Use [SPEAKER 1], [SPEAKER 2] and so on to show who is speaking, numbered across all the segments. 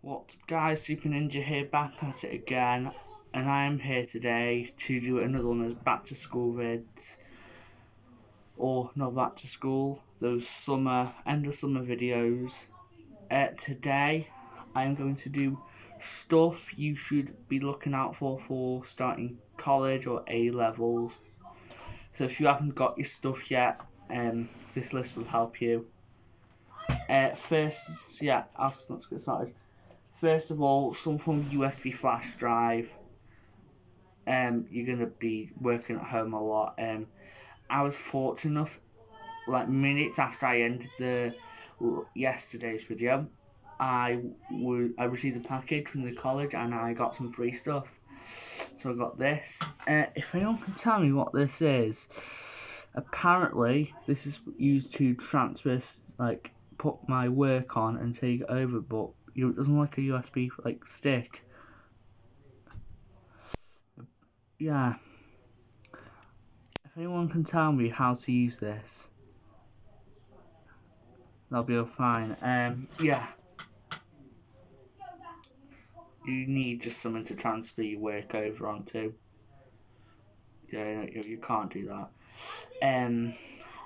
[SPEAKER 1] What's up guys, Super Ninja here, back at it again, and I am here today to do another one of those back to school vids, or not back to school, those end of summer videos. Today I am going to do stuff you should be looking out for starting college or A-levels. So if you haven't got your stuff yet, this list will help you. Let's get started. First of all, some form of USB flash drive. You're going to be working at home a lot. I was fortunate enough, like minutes after I ended yesterday's video, I received a package from the college and I got some free stuff. So I got this. If anyone can tell me what this is, apparently this is used to transfer, put my work on and take it over, but it doesn't like a USB stick. Yeah. If anyone can tell me how to use this, that'll be all fine. Yeah. You need just something to transfer your work over onto. Yeah, you can't do that.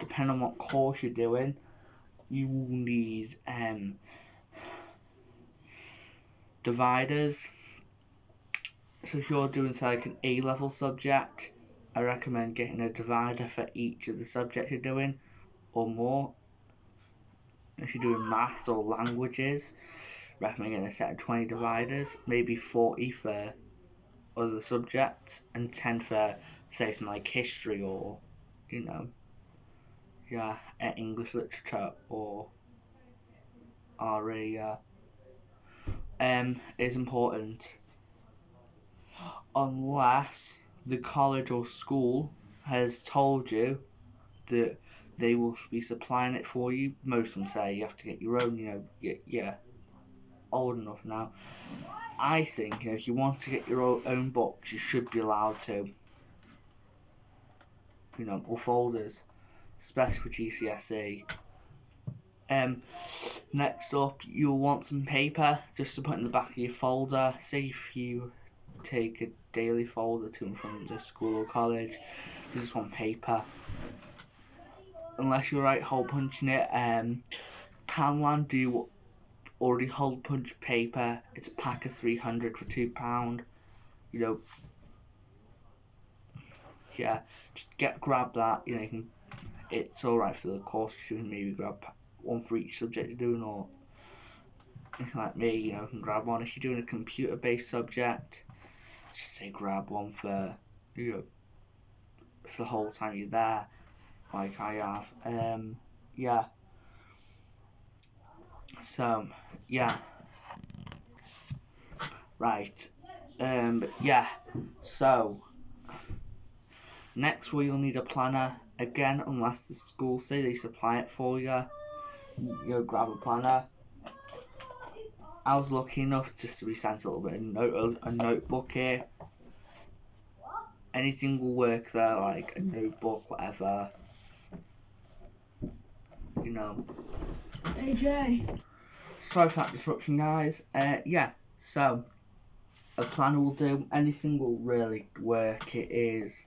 [SPEAKER 1] Depending on what course you're doing, you will need dividers. So if you're doing an A-level subject, I recommend getting a divider for each of the subjects you're doing, or more. If you're doing maths or languages, recommend getting a set of 20 dividers, maybe 40 for other subjects, and 10 for, say, some like history or, English literature or RE. It's important. Unless the college or school has told you that they will be supplying it for you. Most of them say you have to get your own, you're old enough now. I think if you want to get your own books, you should be allowed to. Or folders, especially for GCSE. Next up, you'll want some paper just to put in the back of your folder. Say if you take a daily folder to and from the school or college, you just want paper. Unless you're right hole punching it, Poundland do already hole punch paper. It's a pack of 300 for £2. Yeah, just grab that. It's alright for the course. You can maybe grab one for each subject you're doing, or if you're like me, you can grab one. If you're doing a computer-based subject, just say grab one for for the whole time you're there, like I have. Yeah. So yeah. Right. Yeah. So next, you'll need a planner. Again, unless the school say they supply it for you, grab a planner. I was lucky enough just to be sent a little bit of a notebook here. Anything will work there, like a notebook, whatever.
[SPEAKER 2] AJ.
[SPEAKER 1] Sorry for that disruption, guys. Yeah. So a planner will do. Anything will really work. It is.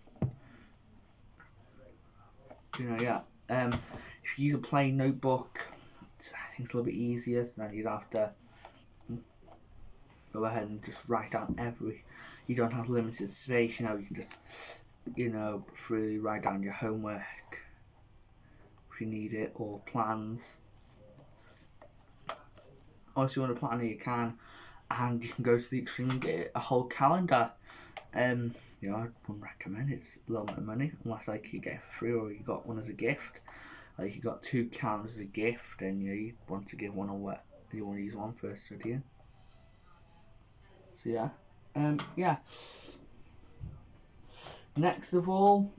[SPEAKER 1] If you use a plain notebook, I think it's a little bit easier, so then you'd have to go ahead and just write down you don't have limited space, you can just, freely write down your homework if you need it, or plans. Or if you want a planner, you can, and you can go to the extreme and get a whole calendar. I wouldn't recommend it. It's a little bit of money, unless you get it for free or you got one as a gift. Like you got 2 calendars as a gift, and you want to give one away. You want to use one for studying. So yeah. Next of all,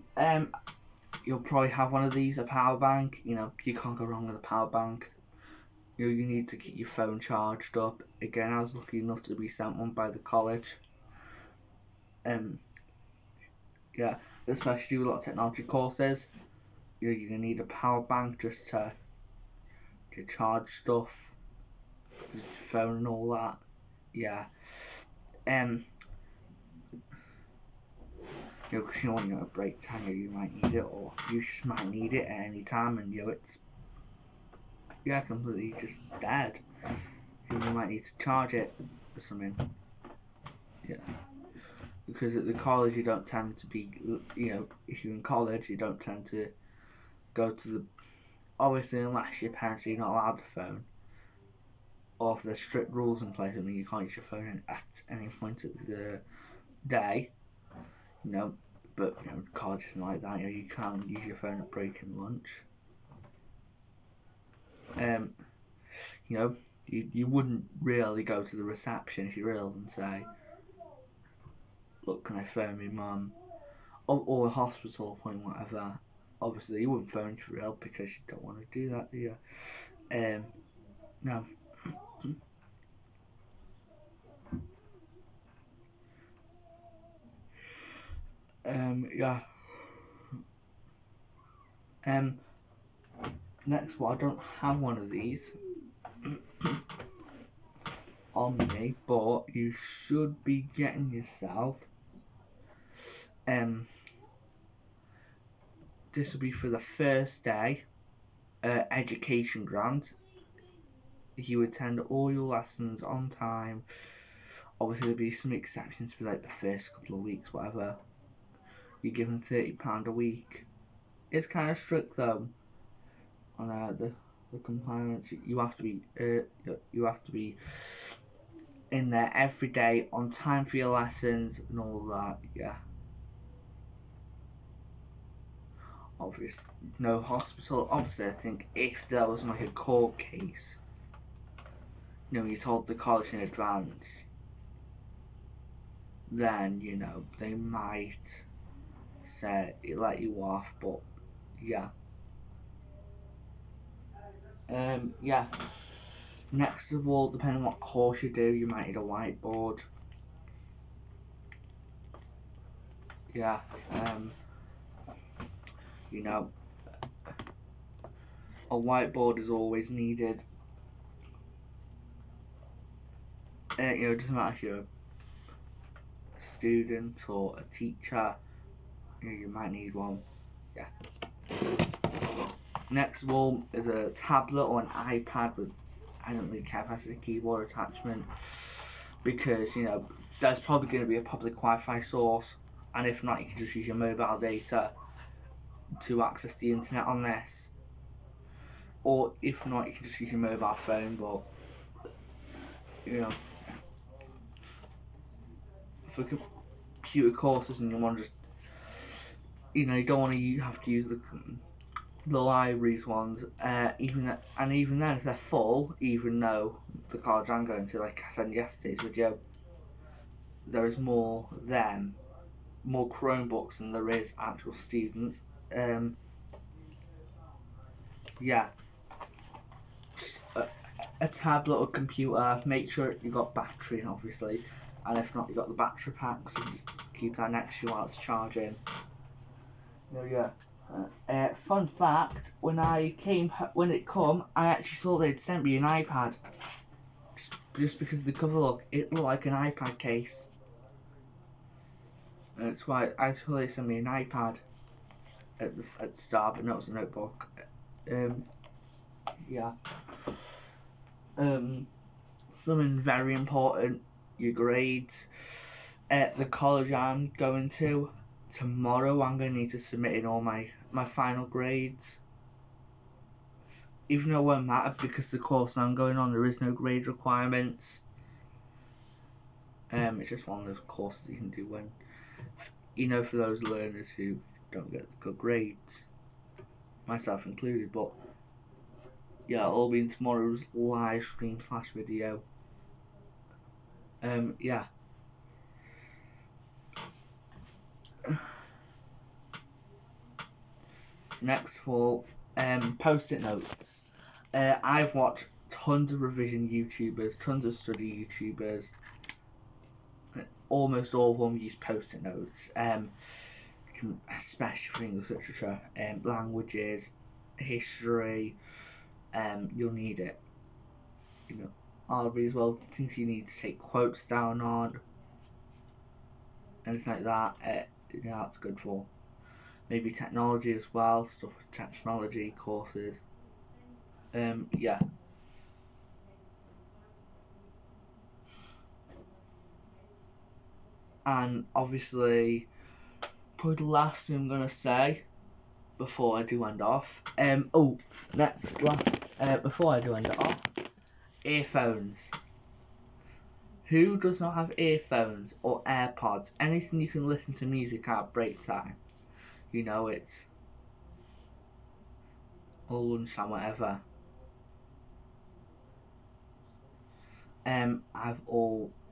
[SPEAKER 1] you'll probably have one of these, a power bank. You can't go wrong with a power bank. You need to keep your phone charged up. Again, I was lucky enough to be sent one by the college. Yeah, especially do a lot of technology courses. You're gonna need a power bank just to charge stuff, your phone and all that. Yeah. Because when you're at a break time, you might need it, or you just might need it at any time, and it's completely just dead. You might need to charge it or something. Yeah. Because at the college you don't tend to be, if you're in college you don't tend to go to the, obviously unless your parents say you're not allowed the phone, or if there's strict rules in place, I mean you can't use your phone at any point of the day, but college isn't like that, you can use your phone at break and lunch. You wouldn't really go to the reception if you're ill and say, look, can I phone my mum? Or a hospital appointment, whatever. Obviously, you wouldn't phone if you're ill because you don't want to do that, do you? No. Yeah. Next one, I don't have one of these on me, but you should be getting yourself. This will be for the first day. Education grant. You attend all your lessons on time. Obviously, there'll be some exceptions for like the first couple of weeks, whatever. You're given £30 a week. It's kind of strict though on the compliance. You have to be in there every day on time for your lessons and all that. Yeah. Obviously, no hospital. Obviously, I think if there was like a court case, you told the college in advance, then they might say let you off. But yeah. Yeah. Next of all, depending on what course you do, you might need a whiteboard. Yeah. A whiteboard is always needed. It doesn't matter if you're a student or a teacher, you might need one. Yeah. Next of all is a tablet or an iPad with, I don't really care if that's a keyboard attachment, because there's probably going to be a public Wi-Fi source, and if not, you can just use your mobile data to access the internet on this, or if not, you can just use your mobile phone. But for computer courses and you want to just, you don't want to have to use the libraries ones, even then if they're full, even though the college I'm going to, like I said in yesterday's video, there is more Chromebooks than there is actual students. Yeah, just a tablet or computer, make sure you got battery, obviously, and if not, you got the battery pack, so just keep that next to you while it's charging. Fun fact: when it come, I actually thought they'd sent me an iPad, just because of the cover it looked like an iPad case, and that's why I thought they sent me an iPad at the start, but no, it was a notebook. Yeah. Something very important: your grades. At the college I'm going to, tomorrow I'm going to need to submit in all my final grades. Even though it won't matter because the course I'm going on, there is no grade requirements. It's just one of those courses you can do when, for those learners who don't get good grades, myself included. But yeah, it'll be in tomorrow's live stream / video. Yeah. Next for post-it notes. I've watched tons of revision YouTubers, tons of study YouTubers. Almost all of them use post-it notes, especially for English literature, languages, history. You'll need it. library as well. Things you need to take quotes down on, anything like that. Yeah, that's good for. Maybe technology as well, stuff with technology courses. Yeah. And obviously, probably the last thing I'm gonna say before I do end off. Before I do end it off, earphones. Who does not have earphones or AirPods? Anything you can listen to music at break time. You know it. Or lunchtime, whatever.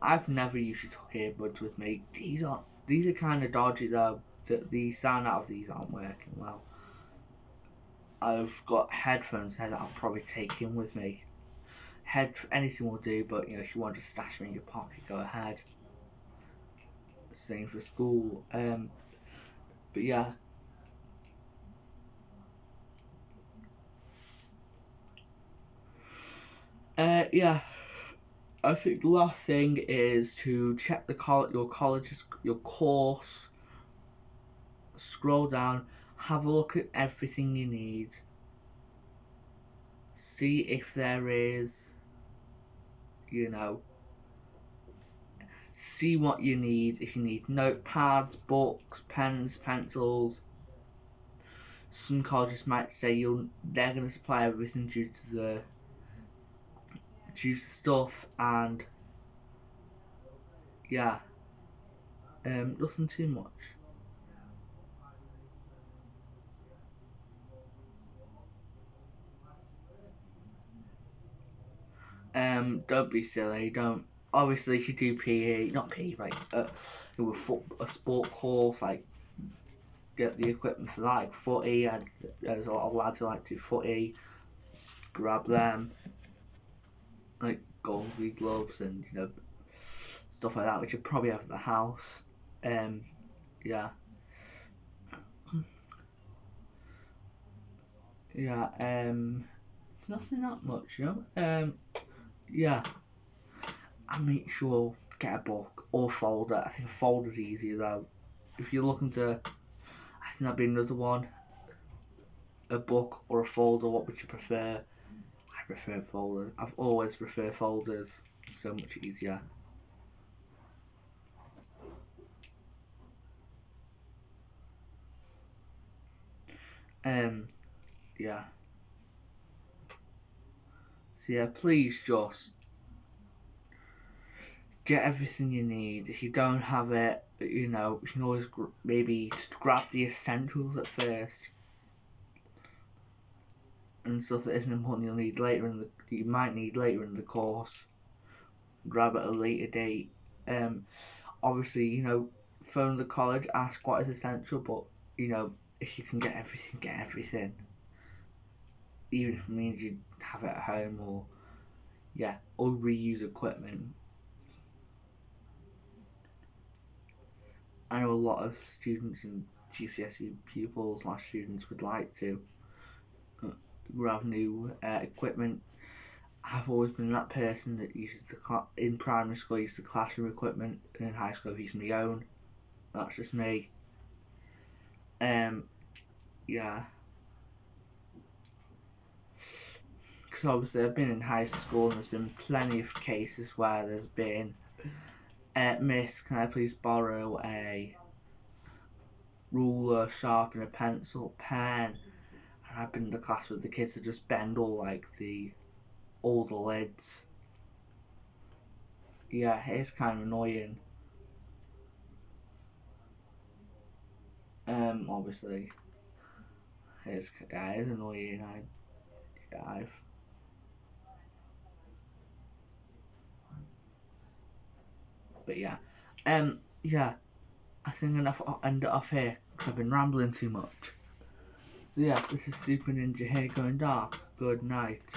[SPEAKER 1] I've never usually took earbuds with me. These are kind of dodgy though. The sound out of these aren't working well. I've got headphones here that I'll probably take in with me. Anything will do, but if you want to stash them in your pocket, go ahead. Same for school. But yeah. Yeah. I think the last thing is to check your course. Scroll down, have a look at everything you need. See if there is, see what you need. If you need notepads, books, pens, pencils. Some colleges might say they're going to supply everything due to the stuff, and yeah, nothing too much. Don't be silly. Don't. Obviously, if you do PE, not PE, right? A sport course, like get the equipment for that, like footy. There's a lot of lads who like to do footy. Grab them, like goalie gloves and stuff like that, which you probably have at the house. Yeah. Yeah. It's nothing that much, Yeah. And make sure get a book or folder. I think a folder's easier though. If you're looking to, I think that'd be another one. A book or a folder. What would you prefer? I prefer folders. I've always preferred folders. So much easier. Yeah. So yeah, please just get everything you need. If you don't have it, you can always maybe just grab the essentials at first, and stuff that isn't important you might need later in the course. Grab at a later date. Obviously, phone the college, ask what is essential, but if you can get everything, get everything. Even if it means you have it at home or reuse equipment. I know a lot of students and GCSE pupils / students would like to grab new equipment. I've always been that person that uses in primary school I used the classroom equipment, and in high school I've used my own. That's just me. Yeah. Because obviously I've been in high school and there's been plenty of cases where there's been, Miss, can I please borrow a ruler, sharpener, pencil, pen? And I've been in the class with the kids that just bend all the lids. Yeah, it's kind of annoying. Obviously, it's annoying. But yeah, yeah. I think I'll end it off here because I've been rambling too much. So yeah, this is Super Ninja here going dark. Good night.